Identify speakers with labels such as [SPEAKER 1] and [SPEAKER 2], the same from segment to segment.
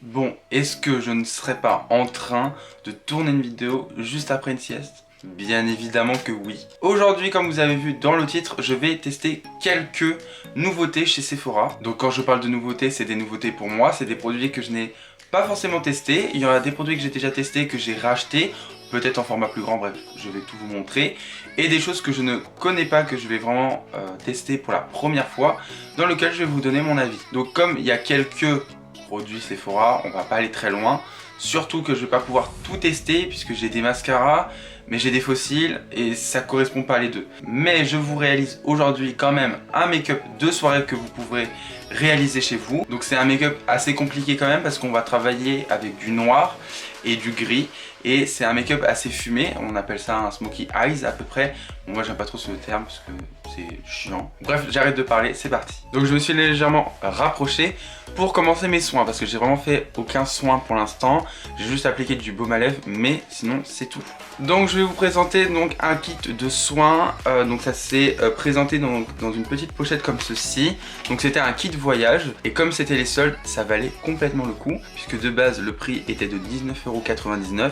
[SPEAKER 1] Bon, est-ce que je ne serais pas en train de tourner une vidéo juste après une sieste? Bien évidemment que oui. Aujourd'hui, comme vous avez vu dans le titre, je vais tester quelques nouveautés chez Sephora. Donc quand je parle de nouveautés, c'est des nouveautés pour moi, c'est des produits que je n'ai pas forcément testés. Il y en a des produits que j'ai déjà testés, que j'ai rachetés, peut-être en format plus grand, bref, je vais tout vous montrer. Et des choses que je ne connais pas, que je vais vraiment tester pour la première fois, dans lequel je vais vous donner mon avis. Donc comme il y a quelques produits Sephora, on va pas aller très loin. Surtout que je vais pas pouvoir tout tester puisque j'ai des mascaras, mais j'ai des fossiles et ça correspond pas les deux. Mais je vous réalise aujourd'hui quand même un make-up de soirée que vous pourrez réaliser chez vous. Donc c'est un make-up assez compliqué quand même parce qu'on va travailler avec du noir et du gris. Et c'est un make-up assez fumé, on appelle ça un smoky eyes à peu près. Bon, moi j'aime pas trop ce terme parce que c'est chiant. Bref, j'arrête de parler, c'est parti. Donc je me suis légèrement rapproché pour commencer mes soins parce que j'ai vraiment fait aucun soin pour l'instant. J'ai juste appliqué du baume à lèvres, mais sinon c'est tout. Donc je vais vous présenter donc un kit de soins. Donc ça s'est présenté dans une petite pochette comme ceci. Donc c'était un kit voyage et comme c'était les soldes, ça valait complètement le coup puisque de base le prix était de 19,99 €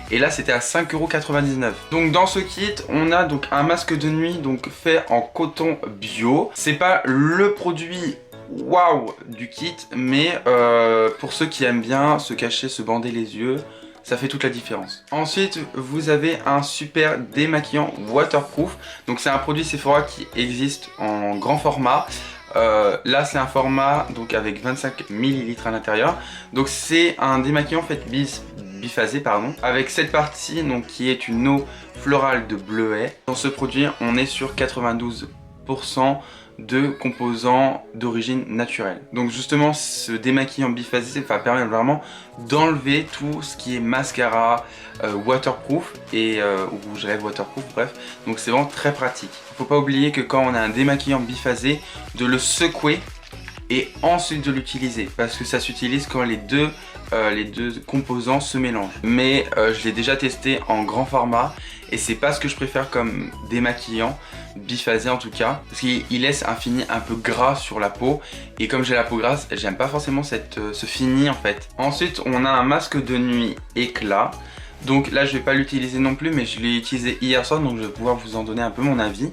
[SPEAKER 1] et là c'était à 5,99 €. Donc dans ce kit, on a donc un masque de nuit donc fait en coton bio. C'est pas le produit waouh du kit, mais pour ceux qui aiment bien se cacher, se bander les yeux, ça fait toute la différence. Ensuite, vous avez un super démaquillant waterproof. Donc c'est un produit Sephora qui existe en grand format. Là c'est un format donc avec 25 ml à l'intérieur. Donc c'est un démaquillant fait biphasé pardon, avec cette partie donc qui est une eau florale de bleuet. Dans ce produit, on est sur 92% de composants d'origine naturelle. Donc justement ce démaquillant biphasé va permettre vraiment d'enlever tout ce qui est mascara waterproof et rouge à lèvres waterproof, bref. Donc c'est vraiment très pratique. Faut pas oublier que quand on a un démaquillant biphasé, de le secouer et ensuite de l'utiliser parce que ça s'utilise quand les deux composants se mélangent. Mais je l'ai déjà testé en grand format et c'est pas ce que je préfère comme démaquillant biphasé en tout cas parce qu'il laisse un fini un peu gras sur la peau et comme j'ai la peau grasse, j'aime pas forcément ce fini en fait. Ensuite on a un masque de nuit éclat. Donc là je vais pas l'utiliser non plus, mais je l'ai utilisé hier soir donc je vais pouvoir vous en donner un peu mon avis.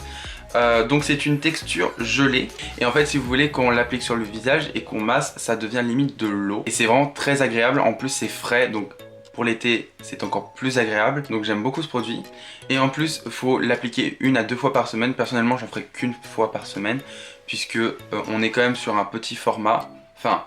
[SPEAKER 1] Donc c'est une texture gelée et en fait si vous voulez quand on l'applique sur le visage et qu'on masse, ça devient limite de l'eau et c'est vraiment très agréable. En plus c'est frais donc pour l'été c'est encore plus agréable, donc j'aime beaucoup ce produit. Et en plus il faut l'appliquer 1 à 2 fois par semaine. Personnellement j'en ferai qu'une fois par semaine puisque on est quand même sur un petit format. Enfin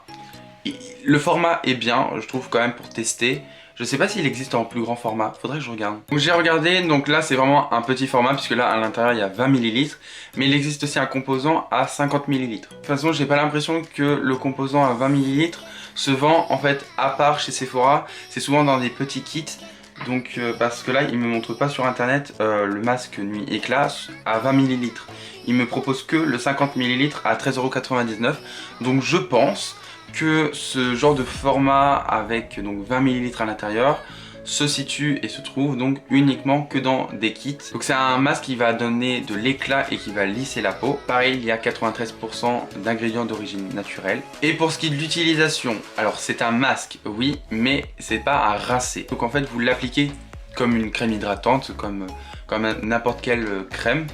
[SPEAKER 1] le format est bien je trouve quand même pour tester. Je sais pas s'il existe en plus grand format, faudrait que je regarde. Donc j'ai regardé, donc là c'est vraiment un petit format puisque là à l'intérieur il y a 20 ml. Mais il existe aussi un composant à 50 ml. De toute façon j'ai pas l'impression que le composant à 20 ml se vend en fait à part chez Sephora. C'est souvent dans des petits kits. Donc parce que là il me montre pas sur internet le masque nuit éclat à 20 ml. Il me propose que le 50 ml à 13,99 €. Donc je pense que ce genre de format avec donc 20 ml à l'intérieur se situe et se trouve donc uniquement que dans des kits. Donc c'est un masque qui va donner de l'éclat et qui va lisser la peau. Pareil, il y a 93% d'ingrédients d'origine naturelle. Et pour ce qui est de l'utilisation, alors c'est un masque, oui, mais c'est pas à rincer. Donc en fait vous l'appliquez comme une crème hydratante, comme n'importe quelle crème.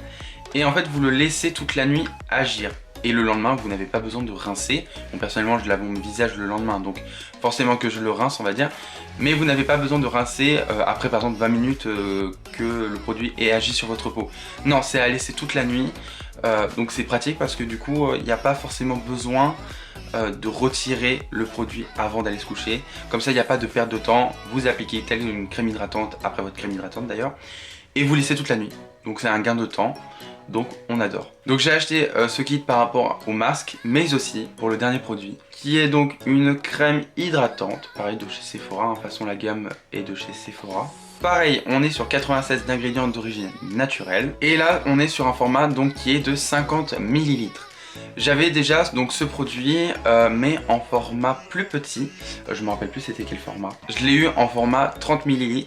[SPEAKER 1] Et en fait vous le laissez toute la nuit agir. Et le lendemain, vous n'avez pas besoin de rincer. Bon, personnellement, je lave mon visage le lendemain, donc forcément que je le rince, on va dire. Mais vous n'avez pas besoin de rincer après, par exemple, 20 minutes que le produit ait agi sur votre peau. Non, c'est à laisser toute la nuit. Donc c'est pratique parce que du coup, il n'y a pas forcément besoin de retirer le produit avant d'aller se coucher. Comme ça, il n'y a pas de perte de temps. Vous appliquez telle une crème hydratante, après votre crème hydratante d'ailleurs, et vous laissez toute la nuit. Donc c'est un gain de temps. Donc on adore. Donc j'ai acheté ce kit par rapport au masque, mais aussi pour le dernier produit, qui est donc une crème hydratante, pareil de chez Sephora, de toute façon la gamme est de chez Sephora. Pareil, on est sur 96 d'ingrédients d'origine naturelle, et là on est sur un format donc qui est de 50 ml. J'avais déjà donc ce produit mais en format plus petit, je me rappelle plus c'était quel format. Je l'ai eu en format 30 ml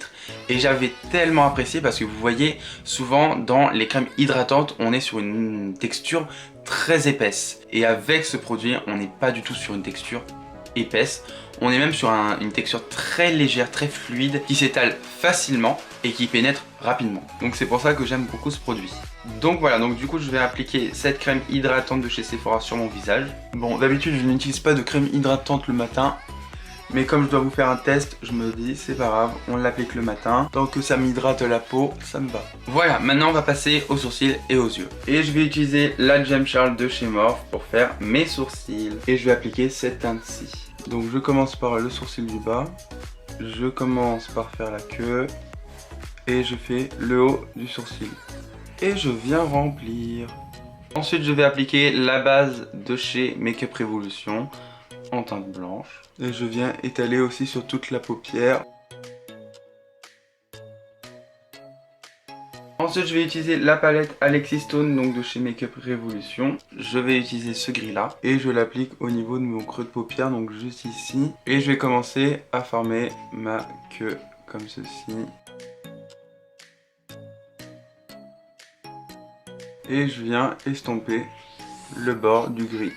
[SPEAKER 1] et j'avais tellement apprécié parce que vous voyez souvent dans les crèmes hydratantes on est sur une texture très épaisse et avec ce produit on n'est pas du tout sur une texture épaisse. On est même sur une texture très légère, très fluide, qui s'étale facilement et qui pénètre rapidement. Donc c'est pour ça que j'aime beaucoup ce produit. Donc voilà, donc du coup je vais appliquer cette crème hydratante de chez Sephora sur mon visage. Bon, d'habitude je n'utilise pas de crème hydratante le matin. Mais comme je dois vous faire un test, je me dis c'est pas grave, on l'applique le matin. Tant que ça m'hydrate la peau, ça me va. Voilà, maintenant on va passer aux sourcils et aux yeux. Et je vais utiliser la Gem Charles de chez Morphe pour faire mes sourcils. Et je vais appliquer cette teinte-ci. Donc je commence par le sourcil du bas. Je commence par faire la queue. Et je fais le haut du sourcil. Et je viens remplir. Ensuite je vais appliquer la base de chez Makeup Revolution en teinte blanche. Et je viens étaler aussi sur toute la paupière. Ensuite je vais utiliser la palette Alexis Stone donc de chez Makeup Revolution. Je vais utiliser ce gris là et je l'applique au niveau de mon creux de paupière, donc juste ici. Et je vais commencer à former ma queue comme ceci. Et je viens estomper le bord du gris.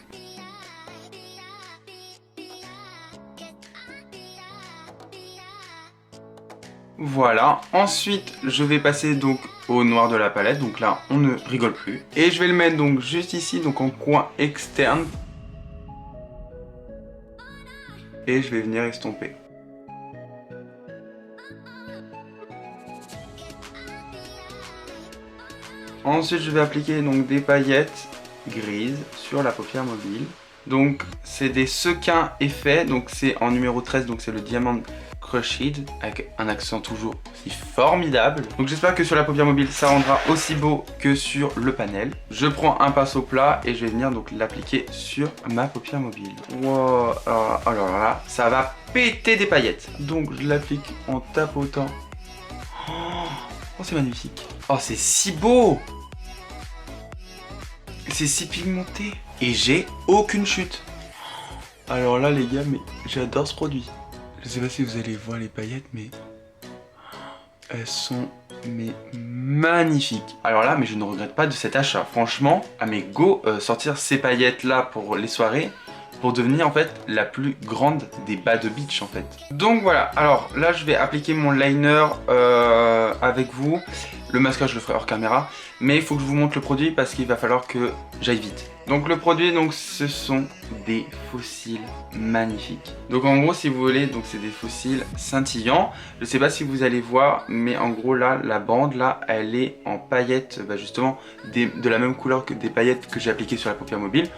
[SPEAKER 1] Voilà, ensuite je vais passer donc au noir de la palette, donc là on ne rigole plus. Et je vais le mettre donc juste ici, donc en coin externe. Et je vais venir estomper. Ensuite je vais appliquer donc des paillettes grises sur la paupière mobile. Donc c'est des sequins effets, donc c'est en numéro 13, donc c'est le Diamond Crushing avec un accent toujours aussi formidable. Donc j'espère que sur la paupière mobile ça rendra aussi beau que sur le panel. Je prends un pinceau plat et je vais venir donc l'appliquer sur ma paupière mobile. Wow, alors là, ça va péter des paillettes. Donc je l'applique en tapotant. Oh c'est magnifique. Oh c'est si beau. C'est si pigmenté. Et j'ai aucune chute. Alors là les gars, mais j'adore ce produit. Je sais pas si vous allez voir les paillettes, mais elles sont magnifiques. Alors là, mais je ne regrette pas de cet achat. Franchement, à mes go, sortir ces paillettes là pour les soirées, pour devenir en fait la plus grande des bas de beach en fait. Donc voilà, alors là je vais appliquer mon liner avec vous. Le mascara je le ferai hors caméra, mais il faut que je vous montre le produit parce qu'il va falloir que j'aille vite. Donc le produit, donc ce sont des faux cils magnifiques. Donc en gros si vous voulez, donc c'est des faux cils scintillants. Je sais pas si vous allez voir, mais en gros là, la bande là, elle est en paillettes, justement de la même couleur que des paillettes que j'ai appliquées sur la paupière mobile.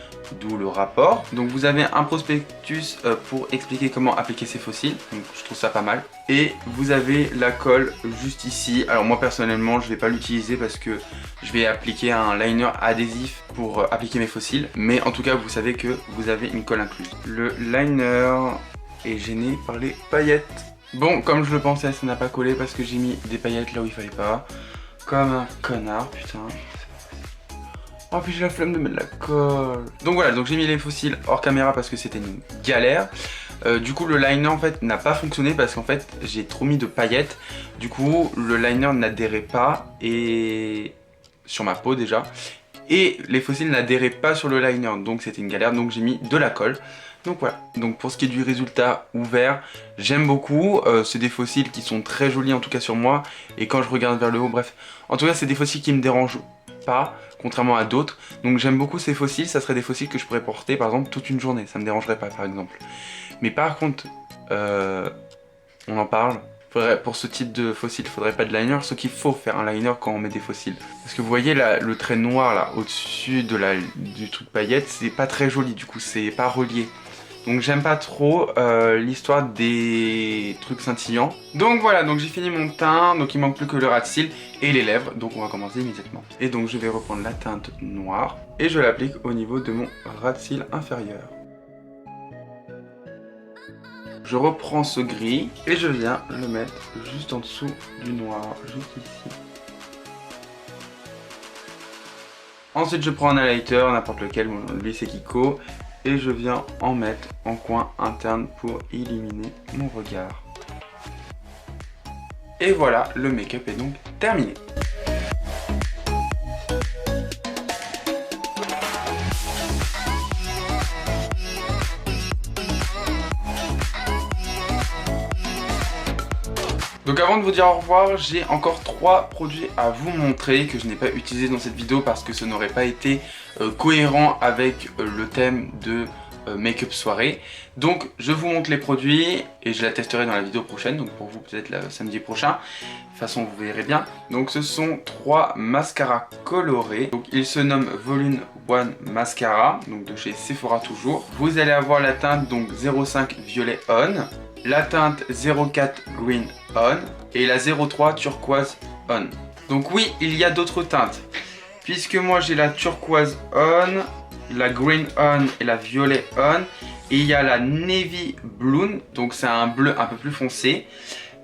[SPEAKER 1] D'où le rapport. Donc vous avez un prospectus pour expliquer comment appliquer ces faux cils. Donc je trouve ça pas mal. Et vous avez la colle juste ici. Alors moi personnellement je vais pas l'utiliser parce que je vais appliquer un liner adhésif pour appliquer mes faux cils. Mais en tout cas vous savez que vous avez une colle incluse. Le liner est gêné par les paillettes. Bon, comme je le pensais, ça n'a pas collé parce que j'ai mis des paillettes là où il fallait pas. Comme un connard, putain. Oh puis j'ai la flemme de mettre la colle. Donc voilà, donc j'ai mis les faux cils hors caméra parce que c'était une galère. Du coup le liner en fait n'a pas fonctionné parce qu'en fait j'ai trop mis de paillettes. Du coup le liner n'adhérait pas et sur ma peau déjà. Et les faux cils n'adhéraient pas sur le liner, donc c'était une galère, donc j'ai mis de la colle. Donc voilà, donc pour ce qui est du résultat ouvert, j'aime beaucoup, c'est des faux cils qui sont très jolis en tout cas sur moi. Et quand je regarde vers le haut, bref, en tout cas c'est des faux cils qui me dérangent pas, contrairement à d'autres. Donc j'aime beaucoup ces faux cils, ça serait des faux cils que je pourrais porter par exemple toute une journée, ça me dérangerait pas par exemple. Mais par contre, on en parle, pour ce type de faux cils, il faudrait pas de liner, sauf qu'il faut faire un liner quand on met des faux cils. Parce que vous voyez là, le trait noir là, au-dessus du truc paillette, c'est pas très joli du coup, c'est pas relié. Donc j'aime pas trop l'histoire des trucs scintillants. Donc voilà, donc j'ai fini mon teint, donc il manque plus que le ras de cils et les lèvres, donc on va commencer immédiatement. Et donc je vais reprendre la teinte noire et je l'applique au niveau de mon ras de cils inférieur. Je reprends ce gris et je viens le mettre juste en dessous du noir, juste ici. Ensuite je prends un highlighter, n'importe lequel, lui c'est Kiko. Et je viens en mettre en coin interne pour éliminer mon regard. Et voilà, le make-up est donc terminé. Donc avant de vous dire au revoir, j'ai encore 3 produits à vous montrer que je n'ai pas utilisés dans cette vidéo parce que ce n'aurait pas été cohérent avec le thème de make-up soirée. Donc je vous montre les produits et je la testerai dans la vidéo prochaine, donc pour vous peut-être le samedi prochain. De toute façon vous verrez bien. Donc ce sont 3 mascaras colorés. Donc ils se nomment Volume 1 Mascara, donc de chez Sephora toujours. Vous allez avoir la teinte donc 05 Violet On, la teinte 04 Green On et la 03 Turquoise On. Donc oui, il y a d'autres teintes. Puisque moi j'ai la Turquoise On, la Green On et la Violet On. Et il y a la Navy Blue, donc c'est un bleu un peu plus foncé.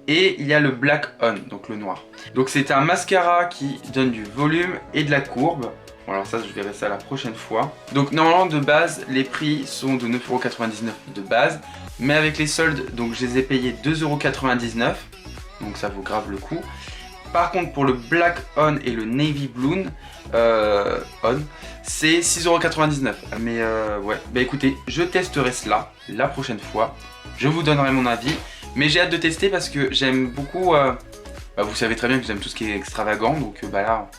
[SPEAKER 1] Et il y a le Black On, donc le noir. Donc c'est un mascara qui donne du volume et de la courbe. Bon alors ça je verrai ça la prochaine fois. Donc normalement de base les prix sont de 9,99€ de base. Mais avec les soldes, donc je les ai payés 2,99€. Donc ça vaut grave le coup. Par contre pour le Black On et le Navy Blue On, c'est 6,99€. Mais ouais, bah écoutez, je testerai cela la prochaine fois. Je vous donnerai mon avis. Mais j'ai hâte de tester parce que j'aime beaucoup... vous savez très bien que j'aime tout ce qui est extravagant. Donc bah là,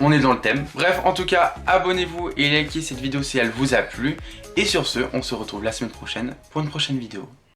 [SPEAKER 1] on est dans le thème. Bref, en tout cas, abonnez-vous et likez cette vidéo si elle vous a plu. Et sur ce, on se retrouve la semaine prochaine pour une prochaine vidéo.